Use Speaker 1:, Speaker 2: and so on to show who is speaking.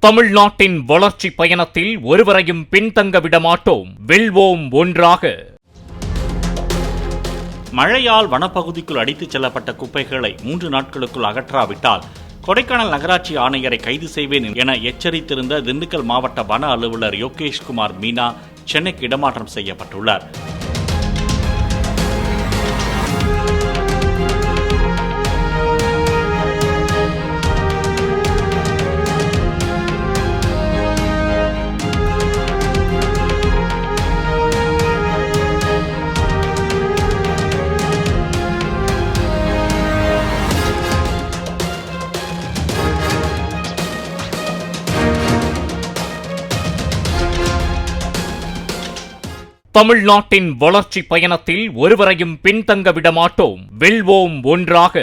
Speaker 1: தமிழ்நாட்டின் வளர்ச்சி பயணத்தில் ஒருவரையும் பின்தங்க விடமாட்டோம். வெல்வோம் ஒன்றாக.
Speaker 2: மழையால் வனப்பகுதிக்குள் அடித்துச் செல்லப்பட்ட குப்பைகளை 3 நாட்களுக்குள் அகற்றாவிட்டால் கொடைக்கானல் நகராட்சி ஆணையரை கைது செய்வேன் என எச்சரித்திருந்த திண்டுக்கல் மாவட்ட வன அலுவலர் யோகேஷ்குமார் மீனா சென்னைக்கு இடமாற்றம் செய்யப்பட்டுள்ளார்.
Speaker 1: தமிழ்நாட்டின் வளர்ச்சி பயணத்தில் ஒருவரையும் பின்தங்க விடமாட்டோம். வெல்வோம் ஒன்றாக.